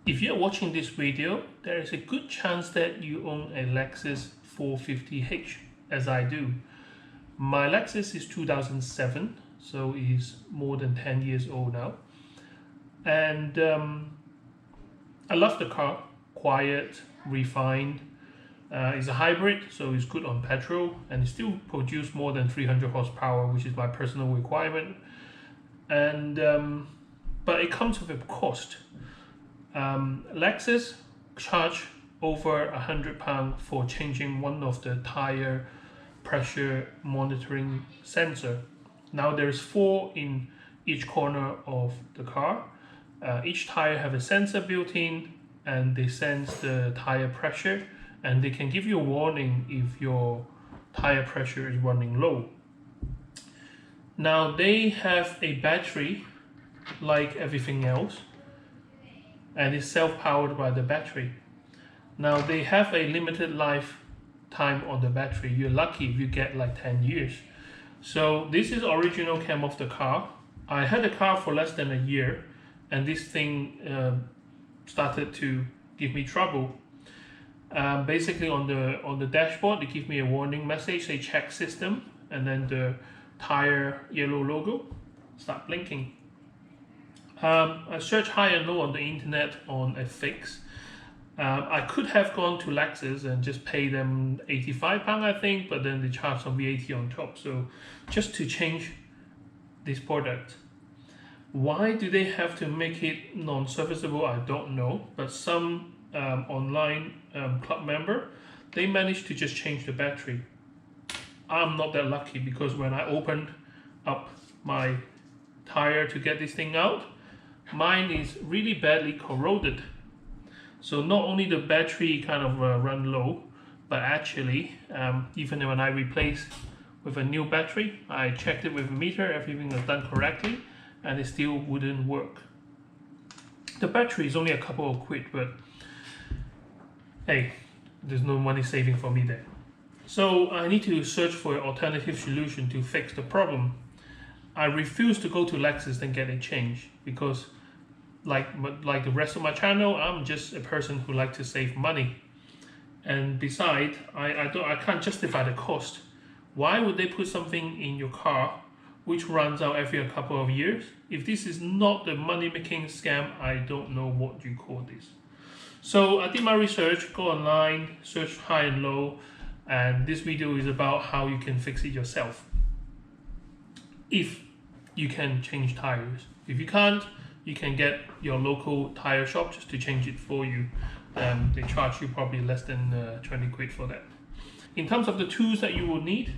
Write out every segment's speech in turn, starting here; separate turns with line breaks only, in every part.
If you're watching this video, there is a good chance that you own a Lexus 450h, as I do. My Lexus is 2007, so it is more than 10 years old now. And I love the car, quiet, refined. It's a hybrid, so it's good on petrol, and it still produces more than 300 horsepower, which is my personal requirement. And but it comes with a cost. Lexus charge over £100 for changing one of the tire pressure monitoring sensor. Now there's 4 in each corner of the car. Each tire have a sensor built in, and they sense the tire pressure, and they can give you a warning if your tire pressure is running low. Now they have a battery like everything else, and it's self-powered by the battery. Now they have a limited lifetime on the battery. You're lucky if you get like 10 years. So this is original cam of the car. I had the car for less than a year, and this thing started to give me trouble. Basically on the dashboard, they give me a warning message, say check system, and then the tire yellow logo start blinking. I searched high and low on the internet on a fix. I could have gone to Lexus and just pay them £85, I think, but then they charge some VAT on top. So just to change this product. Why do they have to make it non-serviceable? I don't know, but some online club member, they managed to just change the battery. I'm not that lucky, because when I opened up my tire to get this thing out, mine is really badly corroded. So not only the battery kind of run low, but actually even when I replace with a new battery, I checked it with a meter, everything was done correctly, and it still wouldn't work. The battery is only a couple of quid, but hey, there's no money saving for me there. So I need to search for an alternative solution to fix the problem. I refuse to go to Lexus and get it changed, because like the rest of my channel, I'm just a person who likes to save money. And besides, I can't justify the cost. Why would they put something in your car which runs out every couple of years? If this is not the money-making scam, I don't know what you call this. So I did my research, go online, search high and low, and this video is about how you can fix it yourself. If you can change tires. If you can't, you can get your local tire shop just to change it for you. They charge you probably less than 20 quid for that. In terms of the tools that you will need,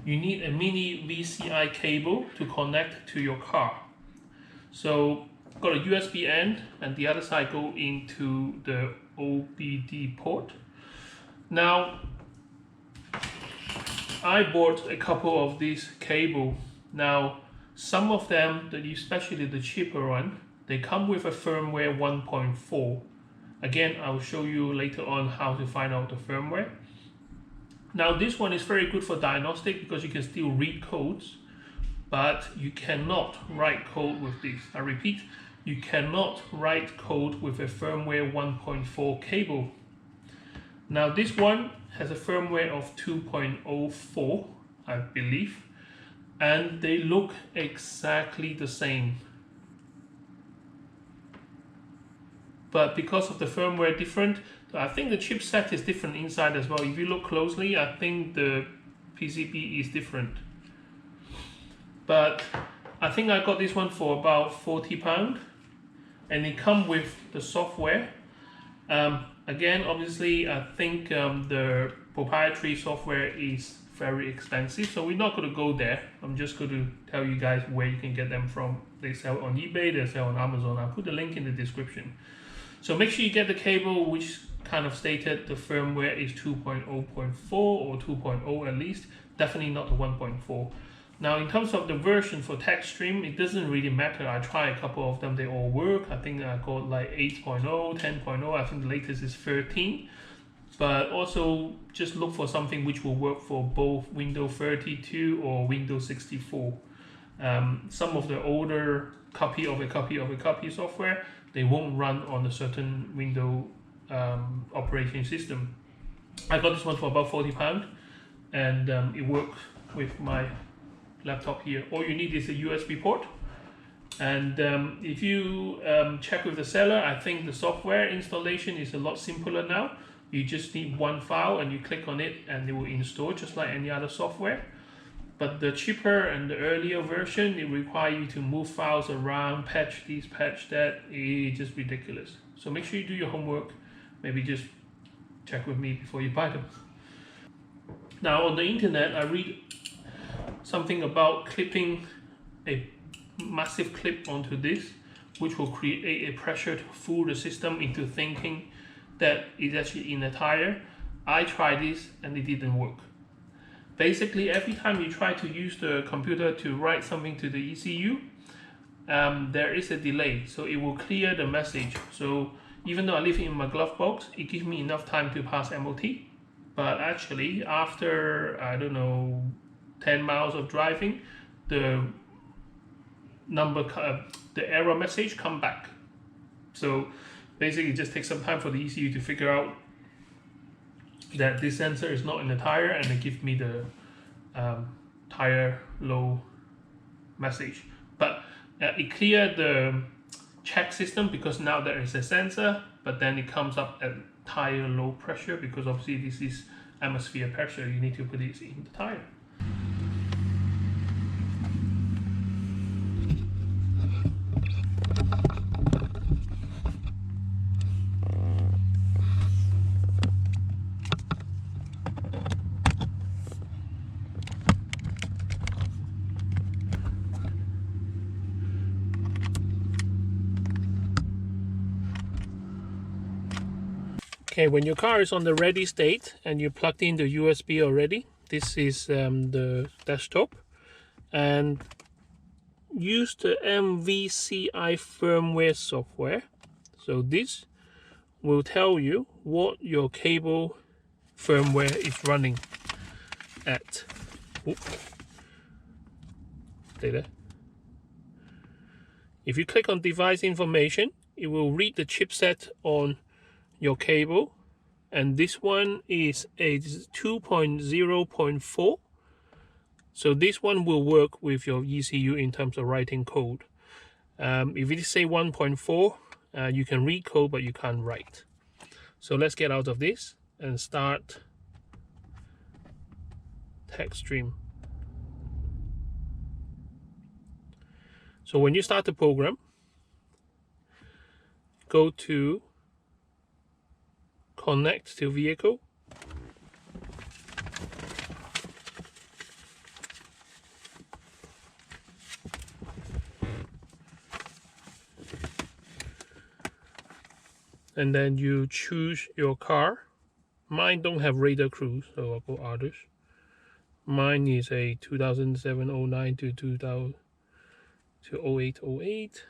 you need a mini VCI cable to connect to your car. So got a USB end, and the other side go into the OBD port. Now I bought a couple of these cable. Now some of them, especially the cheaper one, they come with a firmware 1.4. Again, I will show you later on how to find out the firmware. Now this one is very good for diagnostic, because you can still read codes, but you cannot write code with this. I repeat, you cannot write code with a firmware 1.4 cable. Now this one has a firmware of 2.04, I believe, and they look exactly the same. But because of the firmware different, I think the chipset is different inside as well. If you look closely, I think the PCB is different. But I think I got this one for about £40, and it comes with the software. Again, obviously, I think the proprietary software is very expensive, so we're not going to go there. I'm just going to tell you guys where you can get them from. They sell on eBay, they sell on Amazon. I'll put the link in the description. So make sure you get the cable which kind of stated the firmware is 2.0.4 or 2.0 at least, definitely not the 1.4. Now in terms of the version for text stream, it doesn't really matter. I tried a couple of them, they all work. I think I got like 8.0, 10.0, I think the latest is 13. But also just look for something which will work for both Windows 32 or Windows 64. Some of the older copy of a copy software, they won't run on a certain window operating system. I got this one for about £40, and it works with my laptop here. All you need is a USB port, and if you check with the seller, I think the software installation is a lot simpler now. You just need one file and you click on it and it will install just like any other software. But the cheaper and the earlier version, it requires you to move files around, patch this, patch that. It's just ridiculous. So make sure you do your homework. Maybe just check with me before you buy them. Now on the internet, I read something about clipping a massive clip onto this, which will create a pressure to fool the system into thinking that it's actually in a tire. I tried this and it didn't work. Basically, every time you try to use the computer to write something to the ECU, there is a delay, so it will clear the message. So even though I leave it in my glove box, it gives me enough time to pass MOT. But actually, after, I don't know, 10 miles of driving, the error message come back. So basically, it just takes some time for the ECU to figure out that this sensor is not in the tire, and it gives me the tire low message. But it cleared the check system because now there is a sensor, but then it comes up at tire low pressure because obviously this is atmosphere pressure. You need to put it in the tire. Okay, when your car is on the ready state and you plugged in the USB already, this is the desktop, and use the MVCI firmware software. So this will tell you what your cable firmware is running at. Stay there. If you click on device information, it will read the chipset on your cable, and this one is a 2.0.4. so this one will work with your ECU in terms of writing code. If it say 1.4, you can read code but you can't write. So let's get out of this and start text stream. So when you start the program, go to connect to vehicle, and then you choose your car. Mine don't have radar cruise, so I'll go others. Mine is a 2007-09 to 2000 to 08-08.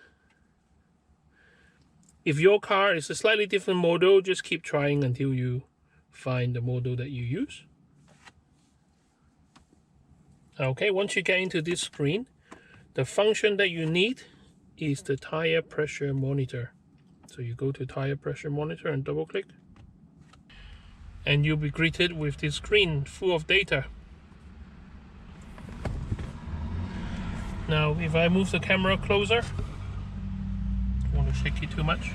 If your car is a slightly different model, just keep trying until you find the model that you use. Okay, once you get into this screen, the function that you need is the tire pressure monitor. So you go to tire pressure monitor and double click, and you'll be greeted with this screen full of data. Now if I move the camera closer, don't want to shake it too much.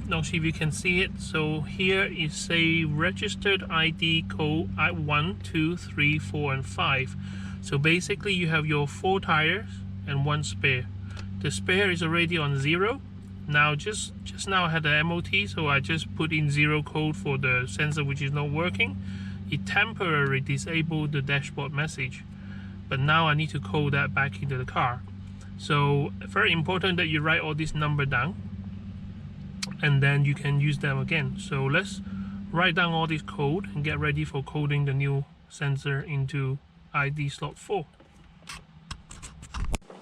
Now see if you can see it. So here is a registered ID code 1, 2, 3, 4 and 5. So basically you have your 4 tires and 1 spare. The spare is already on 0. Now just now I had the MOT, so I just put in 0 code for the sensor which is not working. It temporarily disabled the dashboard message, but now I need to code that back into the car. So very important that you write all this number down, and then you can use them again. So let's write down all this code and get ready for coding the new sensor into ID slot 4.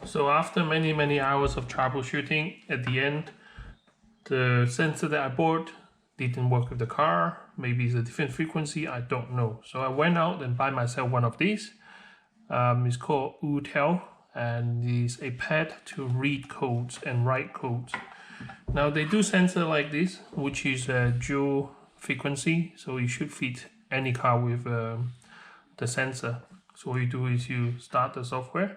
So after many hours of troubleshooting, at the end, the sensor that I bought didn't work with the car. Maybe it's a different frequency, I don't know. So I went out and buy myself one of these. It's called Autel, and is a pad to read codes and write codes. Now they do sensor like this, which is a dual frequency, so you should fit any car with the sensor. So what you do is you start the software,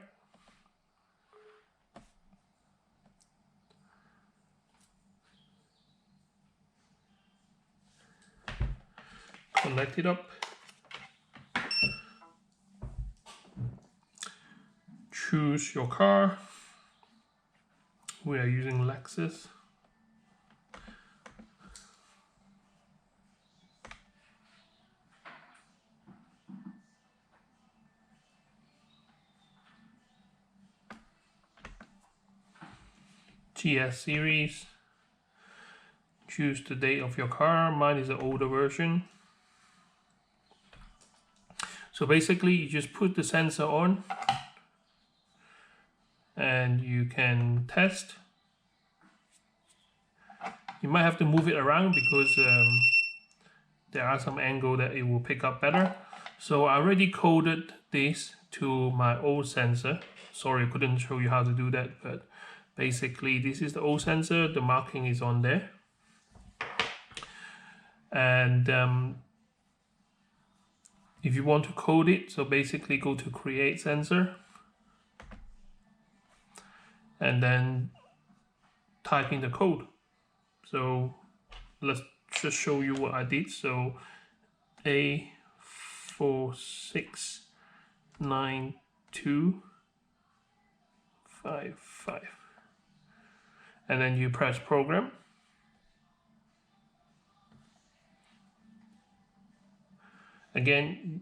connect it up, choose your car. We are using Lexus. GS series. Choose the date of your car. Mine is the older version. So basically you just put the sensor on and you can test. You might have to move it around because there are some angle that it will pick up better. So I already coded this to my old sensor. Sorry, I couldn't show you how to do that, but basically this is the old sensor, the marking is on there. And if you want to code it, so basically go to create sensor and then type in the code. So let's just show you what I did. So A469255, and then you press program. Again,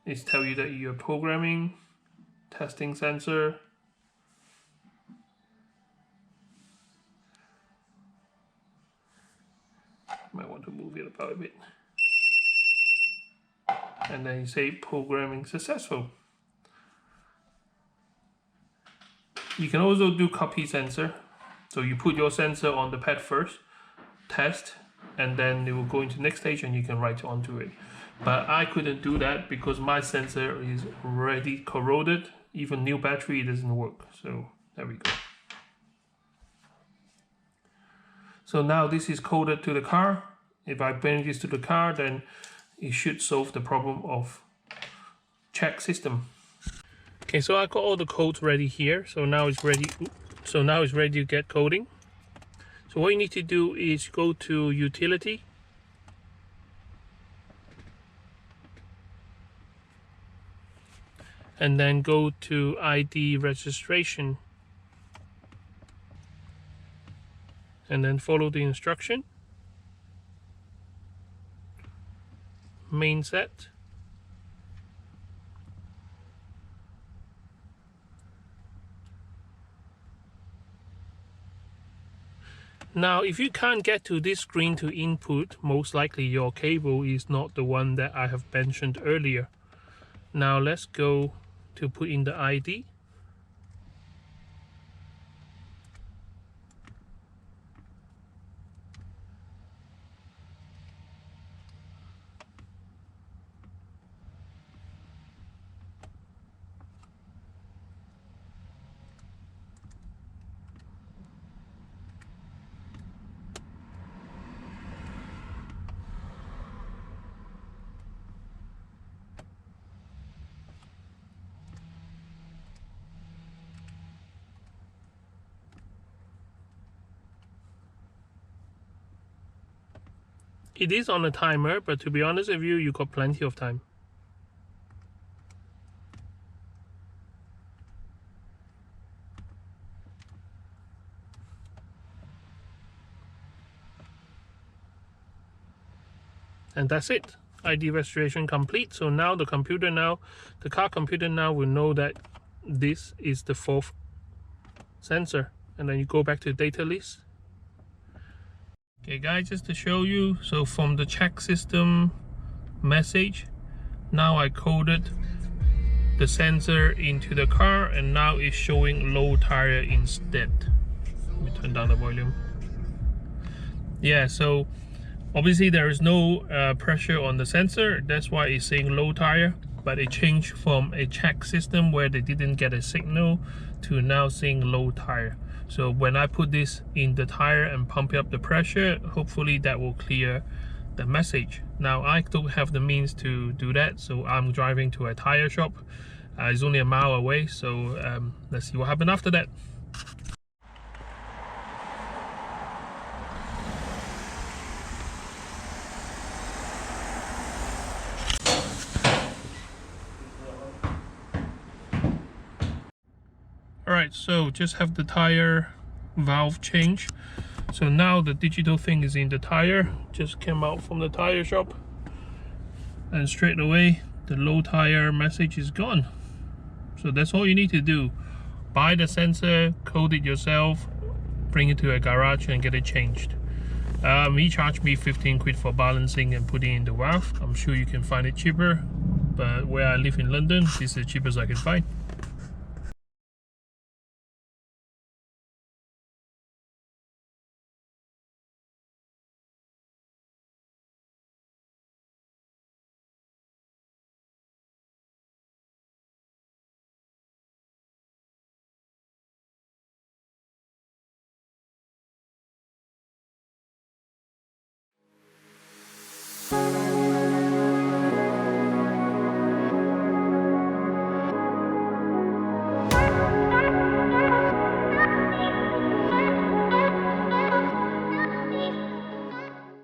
it's tell you that you're programming, testing sensor. Might want to move it about a bit. And then you say programming successful. You can also do copy sensor. So you put your sensor on the pad first, test, and then it will go into next stage and you can write onto it. But I couldn't do that because my sensor is already corroded. Even new battery, it doesn't work. So there we go. So now this is coded to the car. If I bring this to the car, then it should solve the problem of check system. Okay, so I got all the codes ready here. So now it's ready. So now it's ready to get coding. So what you need to do is go to utility. And then go to ID registration. And then follow the instruction. Main set. Now, if you can't get to this screen to input, most likely your cable is not the one that I have mentioned earlier. Now let's go to put in the ID. It is on a timer, but to be honest with you, you got plenty of time. And that's it. ID registration complete. So now the car computer now will know that this is the 4th sensor. And then you go back to the data list. Okay guys, just to show you, so from the check system message, now I coded the sensor into the car and now it's showing low tire instead. Let me turn down the volume. Yeah, so obviously there is no pressure on the sensor, that's why it's saying low tire. but it changed from a check system where they didn't get a signal to now seeing low tire. So when I put this in the tire and pump up the pressure, hopefully that will clear the message. Now I don't have the means to do that, so I'm driving to a tire shop. It's only a mile away, so let's see what happens after that. Alright, so just have the tire valve change. So now the digital thing is in the tire, just came out from the tire shop, and straight away the low tire message is gone. So that's all you need to do. Buy the sensor, code it yourself, bring it to a garage and get it changed. He charged me 15 quid for balancing and putting in the valve. I'm sure you can find it cheaper, but where I live in London, this is the cheapest I can find.